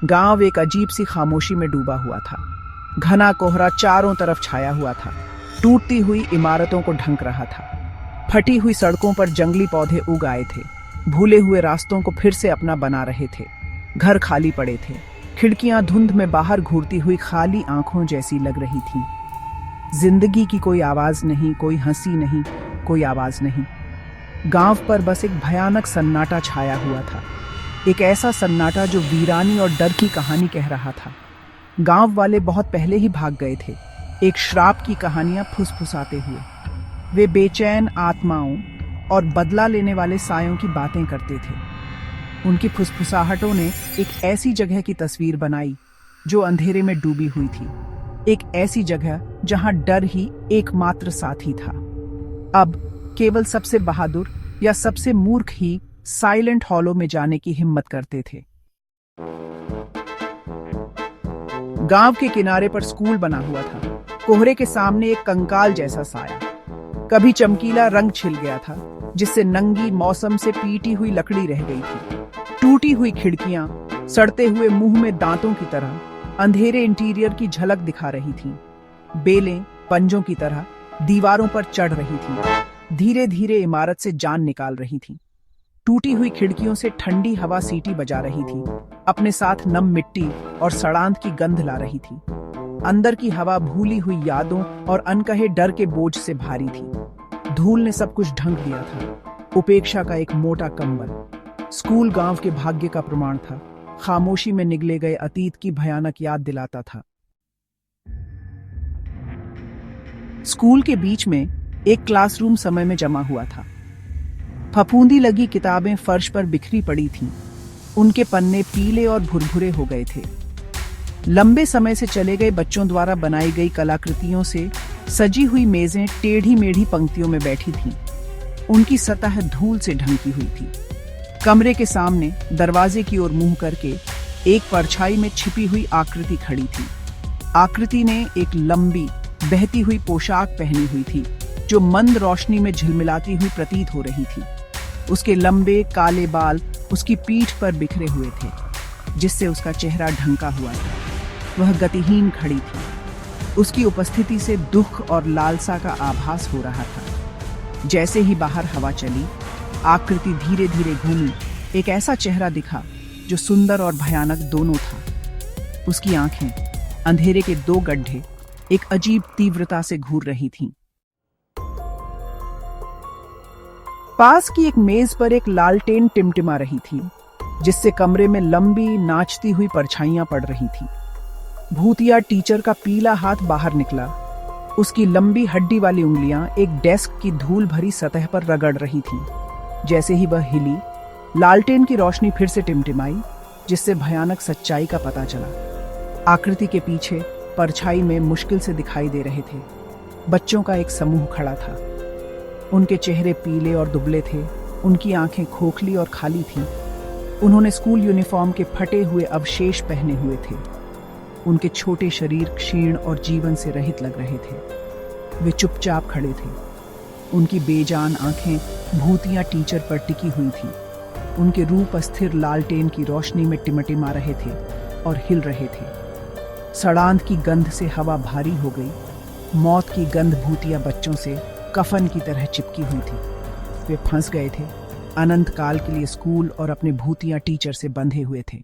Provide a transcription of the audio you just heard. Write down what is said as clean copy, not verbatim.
गांव एक अजीब सी खामोशी में डूबा हुआ था। घना कोहरा चारों तरफ छाया हुआ था, टूटती हुई इमारतों को ढंक रहा था। फटी हुई सड़कों पर जंगली पौधे उग आए थे, भूले हुए रास्तों को फिर से अपना बना रहे थे। घर खाली पड़े थे, खिड़कियां धुंध में बाहर घूरती हुई खाली आंखों जैसी लग रही थीं। जिंदगी की कोई आवाज नहीं, कोई हंसी नहीं, कोई आवाज नहीं। गांव पर बस एक भयानक सन्नाटा छाया हुआ था, एक ऐसा सन्नाटा जो वीरानी और डर की कहानी कह रहा था। गांव वाले बहुत पहले ही भाग गए थे, एक श्राप की कहानियां फुसफुसाते हुए। वे बेचैन आत्माओं और बदला लेने वाले सायों की बातें करते थे। उनकी फुसफुसाहटों ने एक ऐसी जगह की तस्वीर बनाई जो अंधेरे में डूबी हुई थी, एक ऐसी जगह जहां डर ही एकमात्र साथी था। अब केवल सबसे बहादुर या सबसे मूर्ख ही साइलेंट हॉलो में जाने की हिम्मत करते थे। गांव के किनारे पर स्कूल बना हुआ था, कोहरे के सामने एक कंकाल जैसा साया। कभी चमकीला रंग छिल गया था, जिससे नंगी मौसम से पीटी हुई लकड़ी रह गई थी। टूटी हुई खिड़कियां सड़ते हुए मुंह में दांतों की तरह अंधेरे इंटीरियर की झलक दिखा रही थीं। बेलें पंजों की तरह दीवारों पर चढ़ रही थीं, धीरे धीरे इमारत से जान निकाल रही थीं। टूटी हुई खिड़कियों से ठंडी हवा सीटी बजा रही थी, अपने साथ नम मिट्टी और सड़ांध की गंध ला रही थी। अंदर की हवा भूली हुई यादों और अनकहे डर के बोझ से भारी थी। धूल ने सब कुछ ढंक दिया था, उपेक्षा का एक मोटा कंबल। स्कूल गांव के भाग्य का प्रमाण था, खामोशी में निगले गए अतीत की भयानक याद दिलाता था। स्कूल के बीच में एक क्लासरूम समय में जमा हुआ था। फफूंदी लगी किताबें फर्श पर बिखरी पड़ी थीं, उनके पन्ने पीले और भुरभुरे हो गए थे। लंबे समय से चले गए बच्चों द्वारा बनाई गई कलाकृतियों से सजी हुई मेजें टेढ़ी मेढ़ी पंक्तियों में बैठी थीं, उनकी सतह धूल से ढंकी हुई थी। कमरे के सामने दरवाजे की ओर मुंह करके एक परछाई में छिपी हुई आकृति खड़ी थी। आकृति ने एक लंबी बहती हुई पोशाक पहनी हुई थी, जो मंद रोशनी में झिलमिलाती हुई प्रतीत हो रही थी। उसके लंबे काले बाल उसकी पीठ पर बिखरे हुए थे, जिससे उसका चेहरा ढंका हुआ था। वह गतिहीन खड़ी थी, उसकी उपस्थिति से दुख और लालसा का आभास हो रहा था। जैसे ही बाहर हवा चली, आकृति धीरे धीरे घूमी, एक ऐसा चेहरा दिखा जो सुंदर और भयानक दोनों था। उसकी आंखें, अंधेरे के दो गड्ढे, एक अजीब तीव्रता से घूर रही थीं। पास की एक मेज पर एक लालटेन टिमटिमा रही थी, जिससे कमरे में लंबी नाचती हुई परछाइयां पड़ रही थीं। भूतिया टीचर का पीला हाथ बाहर निकला, उसकी लंबी हड्डी वाली उंगलियां एक डेस्क की धूल भरी सतह पर रगड़ रही थीं। जैसे ही वह हिली, लालटेन की रोशनी फिर से टिमटिमाई, जिससे भयानक सच्चाई का पता चला। आकृति के पीछे परछाई में मुश्किल से दिखाई दे रहे थे बच्चों का एक समूह खड़ा था। उनके चेहरे पीले और दुबले थे, उनकी आंखें खोखली और खाली थीं। उन्होंने स्कूल यूनिफॉर्म के फटे हुए अवशेष पहने हुए थे। उनके छोटे शरीर क्षीण और जीवन से रहित लग रहे थे। वे चुपचाप खड़े थे, उनकी बेजान आंखें भूतिया टीचर पर टिकी हुई थीं। उनके रूप अस्थिर लालटेन की रोशनी में टिमटिमा रहे थे और हिल रहे थे। सड़ांध की गंध से हवा भारी हो गई, मौत की गंध भूतिया बच्चों से कफन की तरह चिपकी हुई थी। वे फंस गए थे, अनंत काल के लिए स्कूल और अपने भूतिया टीचर से बंधे हुए थे।